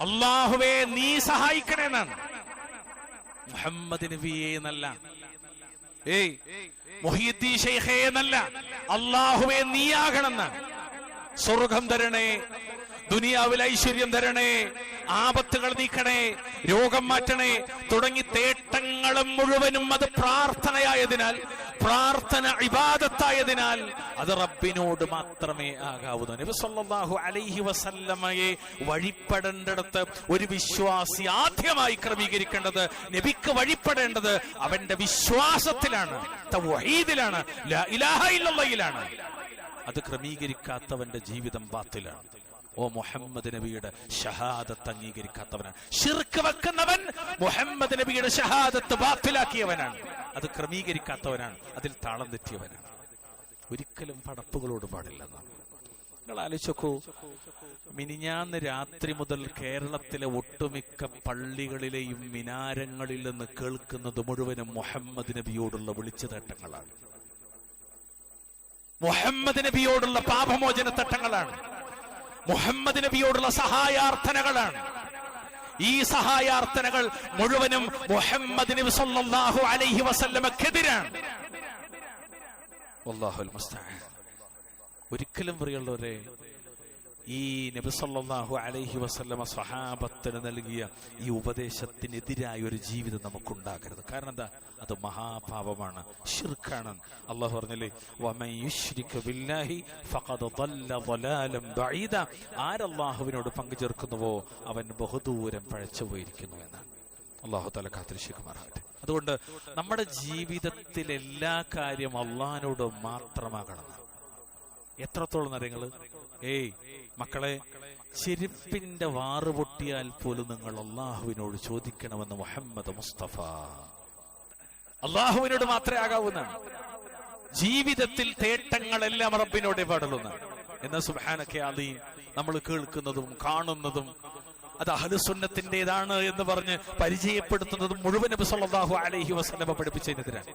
അല്ലാഹുവേ നീ സഹായിക്കണേ എന്നാണ്. മുഹമ്മദ് നബിയെ എന്നല്ല, മുഹീദ്ദീൻ ശൈഖേ എന്നല്ല, അല്ലാഹുവേ നീയാകണമെന്നാണ്. സ്വർഗം തരണേ, ദുനിയാവിൽ ഐശ്വര്യം തരണേ, ആപത്തുകൾ നീക്കണേ, രോഗം മാറ്റണേ തുടങ്ങി തേട്ടങ്ങളും മുഴുവനും അത് പ്രാർത്ഥനയായതിനാൽ, പ്രാർത്ഥന ഇബാദത്തായതിനാൽ അത് റബ്ബിനോട് മാത്രമേ ആകാവൂ. നബി സല്ലല്ലാഹു അലൈഹി വസല്ലമയെ വഴിപ്പെടേണ്ടടുത്ത് ഒരു വിശ്വാസി ആദ്യമായി ക്രമീകരിക്കേണ്ടത്, നബിക്ക് വഴിപ്പെടേണ്ടത് അവന്റെ വിശ്വാസത്തിലാണ്, തൗഹീദിലാണ്, ലാ ഇലാഹ ഇല്ലല്ലാഹിലാണ്. അത് ക്രമീകരിക്കാത്തവന്റെ ജീവിതം ബാത്തിലാണ്. ഓ മുഹമ്മദ് നബിയുടെ ഷഹാദത്ത് അംഗീകരിക്കാത്തവനാണ്. ശിർക്ക് വെക്കുന്നവൻ മുഹമ്മദ് നബിയുടെ ഷഹാദത്ത് ബാത്തിലാക്കിയവനാണ്. അത് ക്രമീകരിക്കാത്തവനാണ്, അതിൽ താളം തെറ്റിയവനാണ്. ഒരിക്കലും പടപ്പുകളോട് പാടില്ലെന്നാണ്. നിങ്ങൾ ആലോചിച്ചോക്കൂ, മിനിഞ്ഞാന്ന് രാത്രി മുതൽ കേരളത്തിലെ ഒട്ടുമിക്ക പള്ളികളിലെയും മിനാരങ്ങളിൽ നിന്ന് കേൾക്കുന്നത് മുഴുവനും മുഹമ്മദ് നബിയോടുള്ള വിളിച്ചുതേട്ടങ്ങളാണ്, മുഹമ്മദ് നബിയോടുള്ള പാപമോചന തട്ടങ്ങളാണ്, മുഹമ്മദ് നബിയോടുള്ള സഹായാർത്ഥനകളാണ്. ഈ സഹായാർത്ഥനകൾ മുഴുവനും മുഹമ്മദ് നബി സല്ലല്ലാഹു അലൈഹി വസല്ലമക്കെതിരാണ്. വല്ലാഹുൽ മുസ്തആൻ. ഒരിക്കലും പ്രിയമുള്ളവരെ, ഈ നബി സല്ലല്ലാഹു അലൈഹി വസല്ലമ സ്വഹാബത്തിന് നൽകിയ ഈ ഉപദേശത്തിനെതിരായ ഒരു ജീവിതം നമുക്കുണ്ടാകരുത്. കാരണം എന്താ? അത് മഹാപാപമാണ്, ശിർക്കാണ്. അല്ലാഹു പറഞ്ഞില്ലേ, വമൻ യുശ്രിക ബില്ലാഹി ഫഖദ് ضل ضلالا بعيدا. ആരല്ലാഹുവിനോട് പങ്കു ചേർക്കുന്നുവോ അവൻ ബഹുദൂരം പഴച്ചു പോയിരിക്കുന്നു എന്നാണ്. അല്ലാഹു തആല കാത്തിരക്ഷിക്കുമാറാകട്ടെ. അതുകൊണ്ട് നമ്മുടെ ജീവിതത്തിൽ എല്ലാ കാര്യം അല്ലാഹുവിനോട് മാത്രമാകണം. എത്രത്തോളം അറിയങ്ങള്, മക്കളെ, ചെരുപ്പിന്റെ വാറ് പൊട്ടിയാൽ പോലും നിങ്ങൾ അള്ളാഹുവിനോട് ചോദിക്കണമെന്ന് മുഹമ്മദ് മുസ്തഫ. അള്ളാഹുവിനോട് മാത്രമേ ആകാവുന്നതാണ്. ജീവിതത്തിൽ തേട്ടങ്ങളെല്ലാം റബ്ബിനോടേ പാടുള്ളൂന്നാണ്. എന്നാൽ സുബ്ഹാനക അലീം, നമ്മൾ കേൾക്കുന്നതും കാണുന്നതും അത് അഹ്ലുസുന്നത്തിന്റേതാണ് എന്ന് പറഞ്ഞ് പരിചയപ്പെടുത്തുന്നതും മുഴുവൻ നബി സല്ലല്ലാഹു അലൈഹി വസല്ലമ പഠിപ്പിച്ചതിനെതിരാണ്.